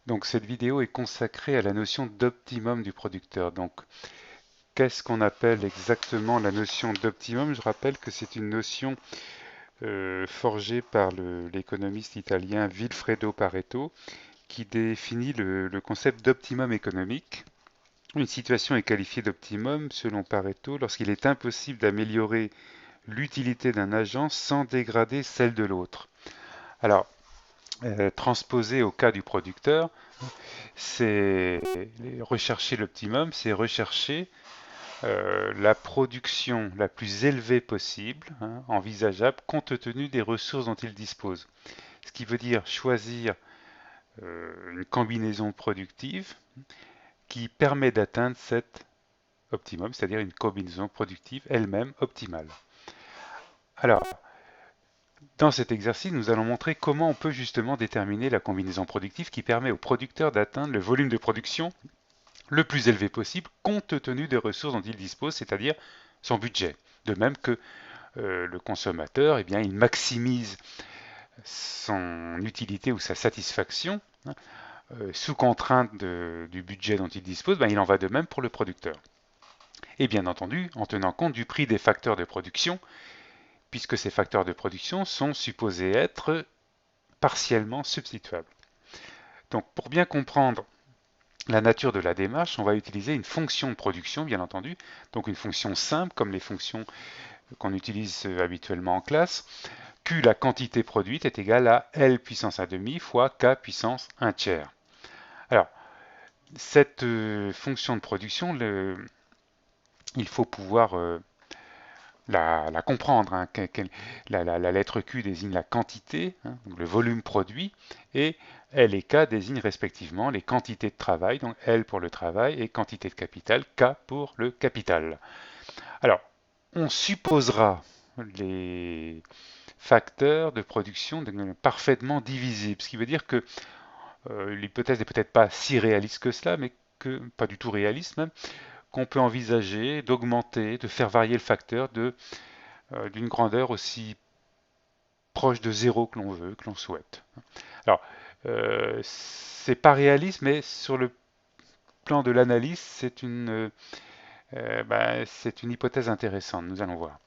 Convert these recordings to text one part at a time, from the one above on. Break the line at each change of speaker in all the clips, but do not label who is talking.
Donc cette vidéo est consacrée à la notion d'optimum du producteur. Donc qu'est-ce qu'on appelle exactement la notion d'optimum? Je rappelle que c'est une notion forgée par l'économiste italien Vilfredo Pareto qui définit le concept d'optimum économique. Une situation est qualifiée d'optimum selon Pareto lorsqu'il est impossible d'améliorer l'utilité d'un agent sans dégrader celle de l'autre. Alors, transposé au cas du producteur, c'est rechercher l'optimum, c'est rechercher la production la plus élevée possible, hein, envisageable, compte tenu des ressources dont il dispose. Ce qui veut dire choisir une combinaison productive qui permet d'atteindre cet optimum, c'est-à-dire une combinaison productive elle-même optimale. Alors, dans cet exercice, nous allons montrer comment on peut justement déterminer la combinaison productive qui permet au producteur d'atteindre le volume de production le plus élevé possible compte tenu des ressources dont il dispose, c'est-à-dire son budget. De même que le consommateur, eh bien, il maximise son utilité ou sa satisfaction, hein, sous contrainte du budget dont il dispose, ben, il en va de même pour le producteur. Et bien entendu, en tenant compte du prix des facteurs de production, puisque ces facteurs de production sont supposés être partiellement substituables. Donc pour bien comprendre la nature de la démarche, on va utiliser une fonction de production, bien entendu, donc une fonction simple comme les fonctions qu'on utilise habituellement en classe. Q, la quantité produite, est égale à L puissance 1 demi fois K puissance 1 tiers. Alors, cette fonction de production, il faut pouvoir la comprendre. Hein. La lettre Q désigne la quantité, hein, donc le volume produit, et L et K désignent respectivement les quantités de travail, donc L pour le travail et quantité de capital, K pour le capital. Alors, on supposera les facteurs de production parfaitement divisibles, ce qui veut dire que l'hypothèse n'est peut-être pas si réaliste que cela, mais que pas du tout réaliste même, qu'on peut envisager d'augmenter, de faire varier le facteur d'une grandeur aussi proche de zéro que l'on veut, que l'on souhaite. Alors, c'est pas réaliste, mais sur le plan de l'analyse, c'est une hypothèse intéressante. Nous allons voir.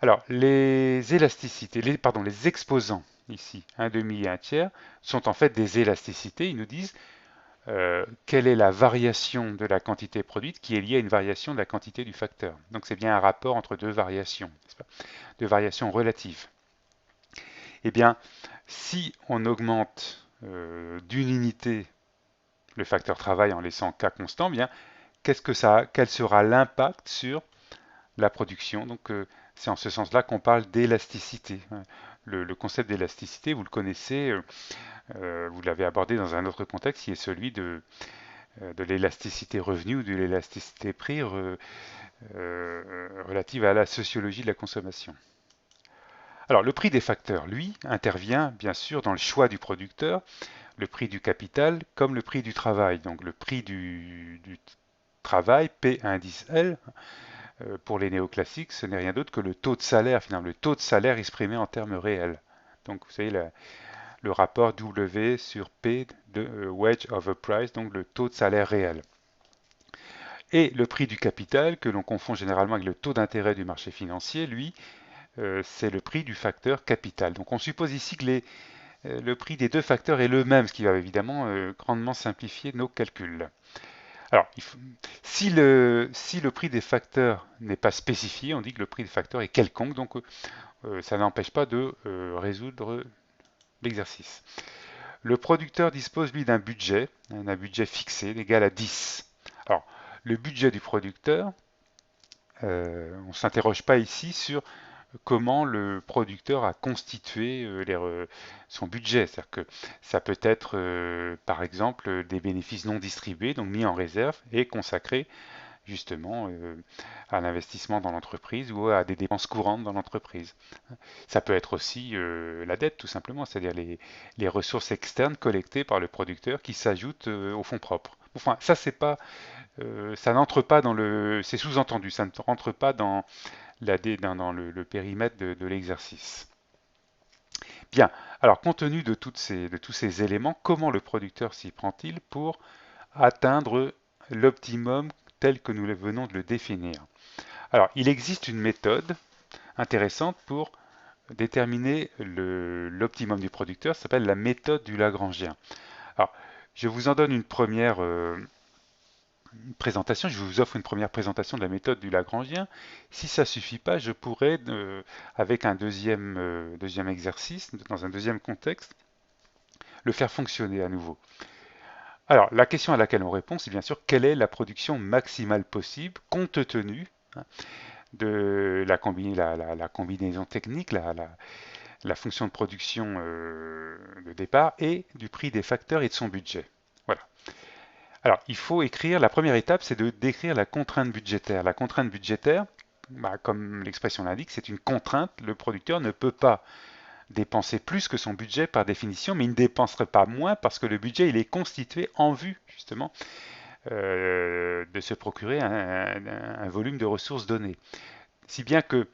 Alors, les élasticités, les exposants ici, un demi et un tiers, sont en fait des élasticités. Ils nous disent quelle est la variation de la quantité produite qui est liée à une variation de la quantité du facteur. Donc c'est bien un rapport entre deux variations, deux variations relatives. Eh bien, si on augmente d'une unité le facteur travail en laissant K constant, bien, quel sera l'impact sur la production? Donc c'est en ce sens-là qu'on parle d'élasticité. Le concept d'élasticité, vous le connaissez, vous l'avez abordé dans un autre contexte qui est celui de l'élasticité revenu ou de l'élasticité prix relative à la sociologie de la consommation. Alors le prix des facteurs, lui, intervient bien sûr dans le choix du producteur, le prix du capital comme le prix du travail. Donc le prix du travail, P indice L, pour les néoclassiques, ce n'est rien d'autre que le taux de salaire, finalement, le taux de salaire exprimé en termes réels. Donc vous savez, le rapport W sur P de wage over price, donc le taux de salaire réel. Et le prix du capital, que l'on confond généralement avec le taux d'intérêt du marché financier, lui, c'est le prix du facteur capital. Donc on suppose ici que le prix des deux facteurs est le même, ce qui va évidemment grandement simplifier nos calculs. Alors, si le prix des facteurs n'est pas spécifié, on dit que le prix des facteurs est quelconque, donc ça n'empêche pas de résoudre l'exercice. Le producteur dispose, lui, d'un budget fixé, égal à 10. Alors, le budget du producteur, on ne s'interroge pas ici sur comment le producteur a constitué son budget. C'est-à-dire que ça peut être, par exemple, des bénéfices non distribués, donc mis en réserve et consacrés justement à l'investissement dans l'entreprise ou à des dépenses courantes dans l'entreprise. Ça peut être aussi la dette, tout simplement, c'est-à-dire les ressources externes collectées par le producteur qui s'ajoutent aux fonds propres. Enfin, ça, c'est pas, ça n'entre pas dans c'est sous-entendu, ça ne rentre pas dans le périmètre de l'exercice. Bien, alors compte tenu de tous ces éléments, comment le producteur s'y prend-il pour atteindre l'optimum tel que nous venons de le définir? Alors, il existe une méthode intéressante pour déterminer l'optimum du producteur, ça s'appelle la méthode du Lagrangien. Alors, je vous en donne une première présentation, je vous offre une première présentation de la méthode du Lagrangien. Si ça ne suffit pas, je pourrais, avec un deuxième exercice, dans un deuxième contexte, le faire fonctionner à nouveau. Alors, la question à laquelle on répond, c'est bien sûr quelle est la production maximale possible compte tenu de la combinaison technique, la fonction de production de départ et du prix des facteurs et de son budget. Voilà. Alors, il faut écrire, la première étape, c'est de décrire la contrainte budgétaire. La contrainte budgétaire, comme l'expression l'indique, c'est une contrainte. Le producteur ne peut pas dépenser plus que son budget par définition, mais il ne dépenserait pas moins parce que le budget, il est constitué en vue, justement, de se procurer un volume de ressources données. Si bien que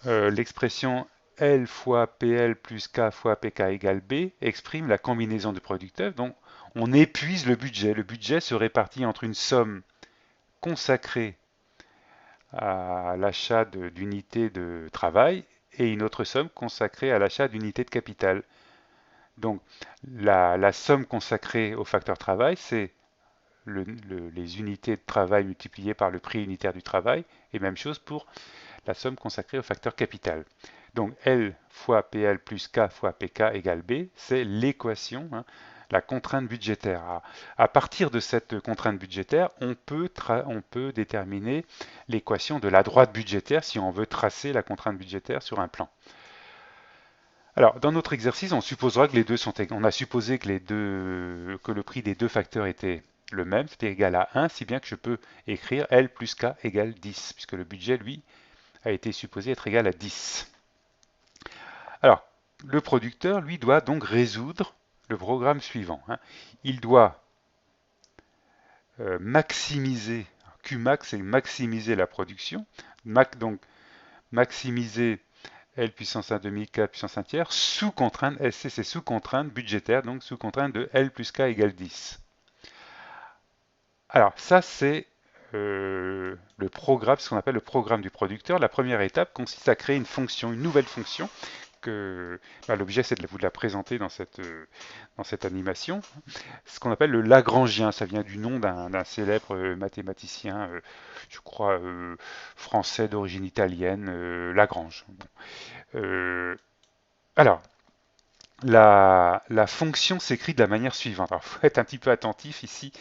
l'expression L fois PL plus K fois PK égale B exprime la combinaison de producteurs. Donc, on épuise le budget. Le budget se répartit entre une somme consacrée à l'achat d'unités de travail et une autre somme consacrée à l'achat d'unités de capital. Donc, la somme consacrée au facteur travail, c'est les unités de travail multipliées par le prix unitaire du travail, et même chose pour la somme consacrée au facteur capital. Donc L fois PL plus K fois PK égale B, c'est l'équation, hein, la contrainte budgétaire. À partir de cette contrainte budgétaire, on peut déterminer l'équation de la droite budgétaire si on veut tracer la contrainte budgétaire sur un plan. Alors, dans notre exercice, on supposera que les deux sont égaux. On a supposé que le prix des deux facteurs était le même, c'était égal à 1, si bien que je peux écrire L plus K égale 10, puisque le budget, lui, a été supposé être égal à 10. Alors, le producteur, lui, doit donc résoudre le programme suivant, hein. Il doit maximiser, Qmax, c'est maximiser la production, donc maximiser L puissance 1 demi, K puissance 1 tiers, sous contrainte, SC c'est sous contrainte budgétaire, donc sous contrainte de L plus K égale 10. Alors ça c'est le programme, ce qu'on appelle le programme du producteur. La première étape consiste à créer une fonction, une nouvelle fonction, l'objet c'est de vous la présenter dans cette animation, ce qu'on appelle le Lagrangien. Ça vient du nom d'un célèbre mathématicien, je crois français d'origine italienne, Lagrange. Bon. Alors, la fonction s'écrit de la manière suivante. Alors, il faut être un petit peu attentif ici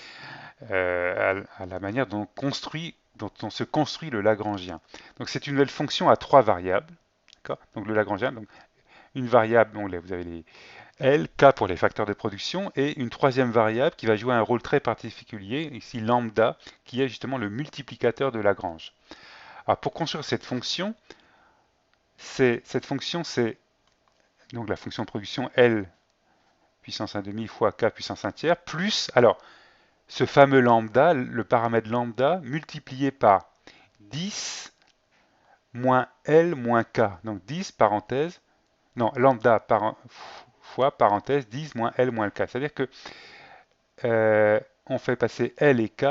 à la manière dont on se construit le Lagrangien. Donc, c'est une nouvelle fonction à trois variables. Donc, le Lagrangien, donc, une variable, donc, vous avez les L, K pour les facteurs de production, et une troisième variable qui va jouer un rôle très particulier, ici lambda, qui est justement le multiplicateur de Lagrange. Alors, pour construire cette fonction, c'est donc la fonction de production L puissance 1 demi fois K puissance 1 tiers, plus, alors, ce fameux lambda, le paramètre lambda, multiplié par 10 moins L moins K. Donc 10, parenthèse, non, lambda fois, parenthèse, 10 moins L moins K. C'est-à-dire que on fait passer L et K,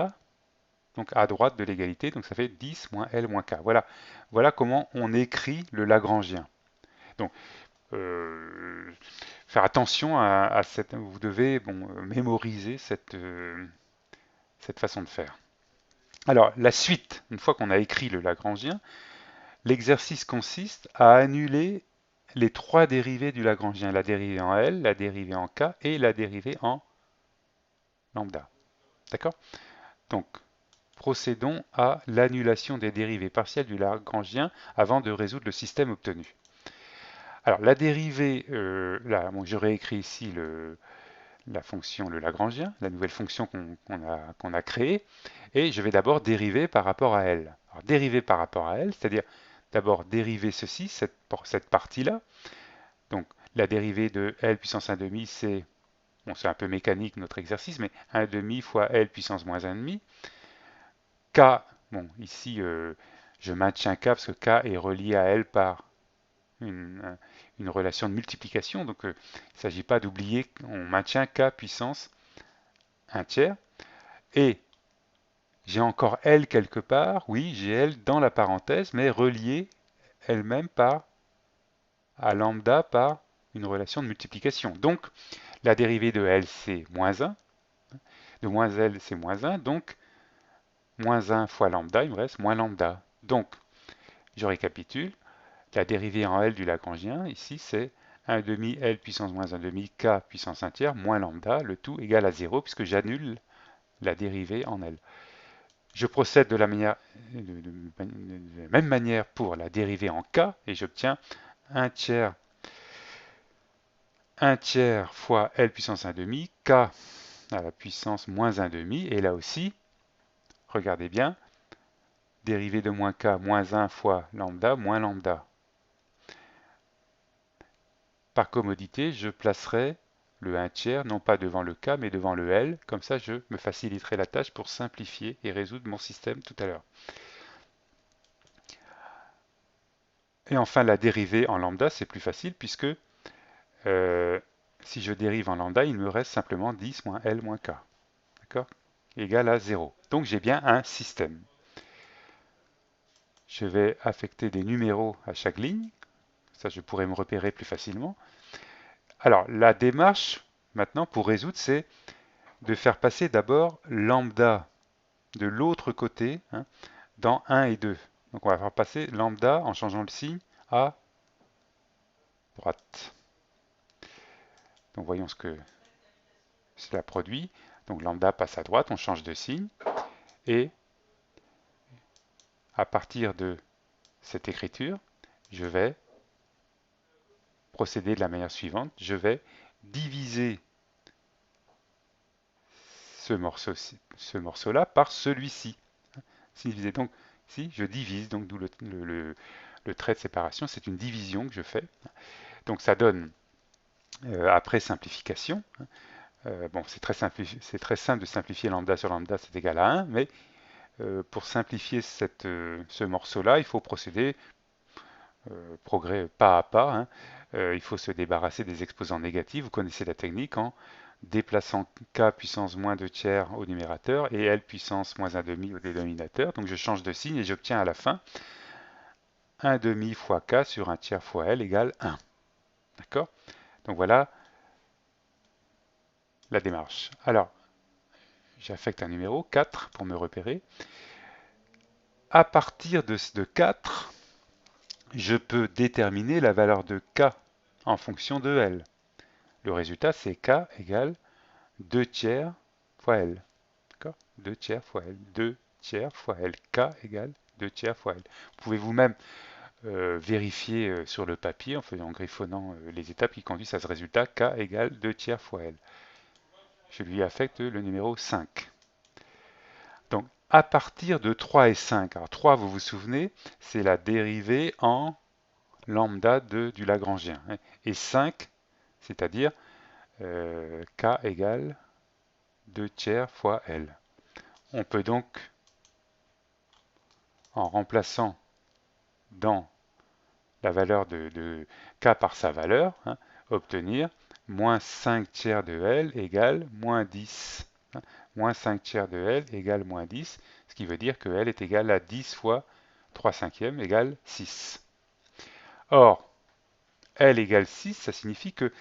donc à droite de l'égalité, donc ça fait 10 moins L moins K. Voilà comment on écrit le Lagrangien. Donc, faire attention à cette, vous devez mémoriser cette façon de faire. Alors, la suite, une fois qu'on a écrit le Lagrangien, l'exercice consiste à annuler les trois dérivées du Lagrangien, la dérivée en L, la dérivée en K et la dérivée en lambda. D'accord? Donc, procédons à l'annulation des dérivées partielles du Lagrangien avant de résoudre le système obtenu. Alors, la dérivée, je réécris ici la fonction, le Lagrangien, la nouvelle fonction qu'on a créée, et je vais d'abord dériver par rapport à elle. Alors, dériver par rapport à elle, c'est-à-dire d'abord dériver ceci, cette partie-là. Donc, la dérivée de L puissance 1 demi, c'est un peu mécanique notre exercice, mais 1 demi fois L puissance moins 1 demi. K, ici, je maintiens K parce que K est relié à L par une relation de multiplication. Donc il ne s'agit pas d'oublier qu'on maintient k puissance 1 tiers. Et j'ai encore L quelque part. Oui, j'ai L dans la parenthèse, mais reliée elle-même à lambda par une relation de multiplication. Donc la dérivée de L, c'est moins 1. De moins L, c'est moins 1. Donc moins 1 fois lambda, il me reste moins lambda. Donc je récapitule. La dérivée en L du Lagrangien, ici, c'est 1 demi L puissance moins 1 demi K puissance 1 tiers moins lambda, le tout égal à 0, puisque j'annule la dérivée en L. Je procède de la même manière pour la dérivée en K, et j'obtiens 1 tiers fois L puissance 1 demi, K à la puissance moins 1 demi, et là aussi, regardez bien, dérivée de moins K moins 1 fois lambda moins lambda. Par commodité, je placerai le 1 tiers, non pas devant le K, mais devant le L. Comme ça, je me faciliterai la tâche pour simplifier et résoudre mon système tout à l'heure. Et enfin, la dérivée en lambda, c'est plus facile puisque si je dérive en lambda, il me reste simplement 10 moins L moins K. D'accord? Égal à 0. Donc j'ai bien un système. Je vais affecter des numéros à chaque ligne. Ça, je pourrais me repérer plus facilement. Alors, la démarche, maintenant, pour résoudre, c'est de faire passer d'abord lambda de l'autre côté, hein, dans 1 et 2. Donc on va faire passer lambda en changeant le signe à droite. Donc voyons ce que cela produit. Donc lambda passe à droite, on change de signe. Et à partir de cette écriture, je vais procéder de la manière suivante. Je vais diviser ce morceau-là par celui-ci. Donc, si je divise, donc d'où le trait de séparation, c'est une division que je fais. Donc ça donne, après simplification, bon, c'est très simple de simplifier lambda sur lambda, c'est égal à 1, mais pour simplifier ce morceau-là, il faut procéder progrès pas à pas. Hein. Il faut se débarrasser des exposants négatifs. Vous connaissez la technique en déplaçant k puissance moins 2 tiers au numérateur et L puissance moins 1 demi au dénominateur. Donc je change de signe et j'obtiens à la fin 1 demi fois k sur 1 tiers fois L égale 1. D'accord? Donc voilà la démarche. Alors, j'affecte un numéro 4 pour me repérer. À partir de 4, je peux déterminer la valeur de k en fonction de L. Le résultat, c'est k égale 2 tiers fois L. D'accord? 2 tiers fois L. 2 tiers fois L. K égale 2 tiers fois L. Vous pouvez vous-même vérifier sur le papier en griffonnant les étapes qui conduisent à ce résultat. K égale 2 tiers fois L. Je lui affecte le numéro 5. Donc, à partir de 3 et 5, alors 3, vous vous souvenez, c'est la dérivée en lambda du Lagrangien. Et 5, c'est-à-dire K égale 2 tiers fois L. On peut donc, en remplaçant dans la valeur de K par sa valeur, hein, obtenir moins 5 tiers de L égale moins 10. Hein. Moins 5 tiers de L égale moins 10, ce qui veut dire que L est égal à 10 fois 3 cinquièmes égale 6. Or, L égale 6, ça signifie que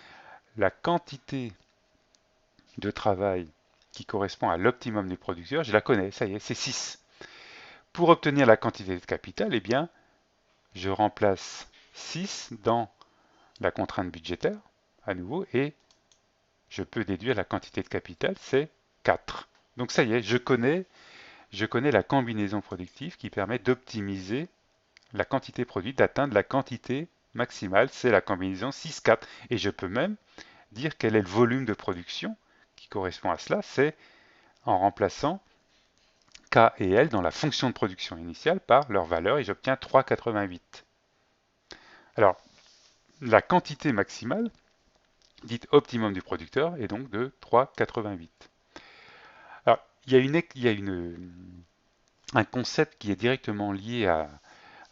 la quantité de travail qui correspond à l'optimum du producteur, je la connais, ça y est, c'est 6. Pour obtenir la quantité de capital, eh bien, je remplace 6 dans la contrainte budgétaire, à nouveau, et je peux déduire la quantité de capital, c'est 4. Donc ça y est, je connais la combinaison productive qui permet d'optimiser la quantité produite, d'atteindre la quantité maximale, c'est la combinaison 6-4. Et je peux même dire quel est le volume de production qui correspond à cela, c'est en remplaçant K et L dans la fonction de production initiale par leur valeur, et j'obtiens 3,88. Alors, la quantité maximale, dite optimum du producteur, est donc de 3,88. Alors, il y a un concept qui est directement lié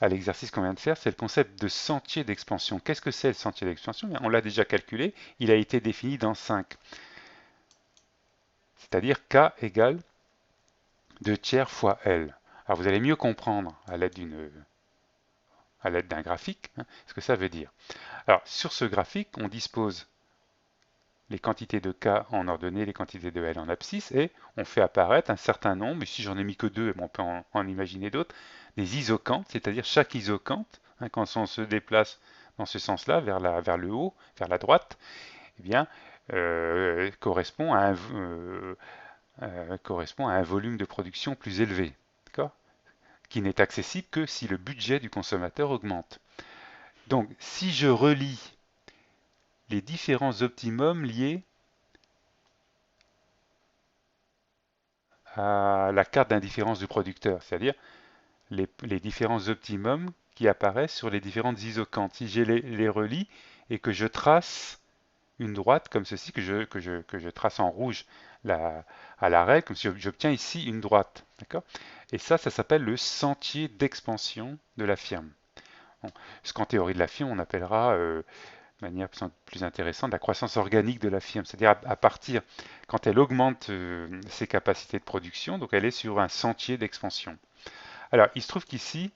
à l'exercice qu'on vient de faire, c'est le concept de sentier d'expansion. Qu'est-ce que c'est le sentier d'expansion? On l'a déjà calculé, il a été défini dans 5. C'est-à-dire K égale 2 tiers fois L. Alors vous allez mieux comprendre à l'aide d'un graphique ce que ça veut dire. Alors sur ce graphique, on dispose les quantités de K en ordonnée, les quantités de L en abscisse, et on fait apparaître un certain nombre, ici j'en ai mis que 2, mais on peut en imaginer d'autres, des isoquantes, c'est-à-dire chaque isoquante, quand on se déplace dans ce sens-là, vers le haut, vers la droite, eh bien, correspond à un volume de production plus élevé, qui n'est accessible que si le budget du consommateur augmente. Donc, si je relie les différents optimums liés à la carte d'indifférence du producteur, c'est-à-dire les différents optimums qui apparaissent sur les différentes isoquantes. Si je les relie et que je trace une droite comme ceci, que je trace en rouge à l'arrêt, comme si j'obtiens ici une droite. Et ça s'appelle le sentier d'expansion de la firme. Bon, ce qu'en théorie de la firme, on appellera de manière plus intéressante la croissance organique de la firme. C'est-à-dire à partir, quand elle augmente ses capacités de production, donc elle est sur un sentier d'expansion. Alors, il se trouve qu'ici,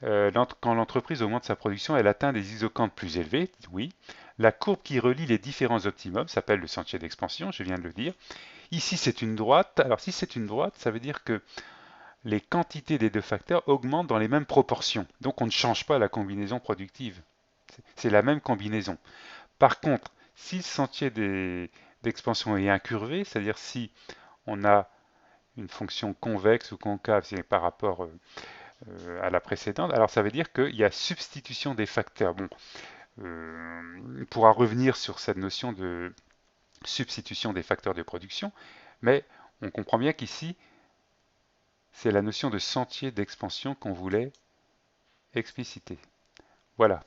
quand l'entreprise augmente sa production, elle atteint des isoquantes plus élevées, oui. La courbe qui relie les différents optimums s'appelle le sentier d'expansion, je viens de le dire. Ici, c'est une droite. Alors, si c'est une droite, ça veut dire que les quantités des deux facteurs augmentent dans les mêmes proportions. Donc, on ne change pas la combinaison productive. C'est la même combinaison. Par contre, si le sentier d'expansion est incurvé, c'est-à-dire si on a une fonction convexe ou concave, c'est par rapport à la précédente, alors ça veut dire qu'il y a substitution des facteurs. Bon, on pourra revenir sur cette notion de substitution des facteurs de production, mais on comprend bien qu'ici, c'est la notion de sentier d'expansion qu'on voulait expliciter. Voilà.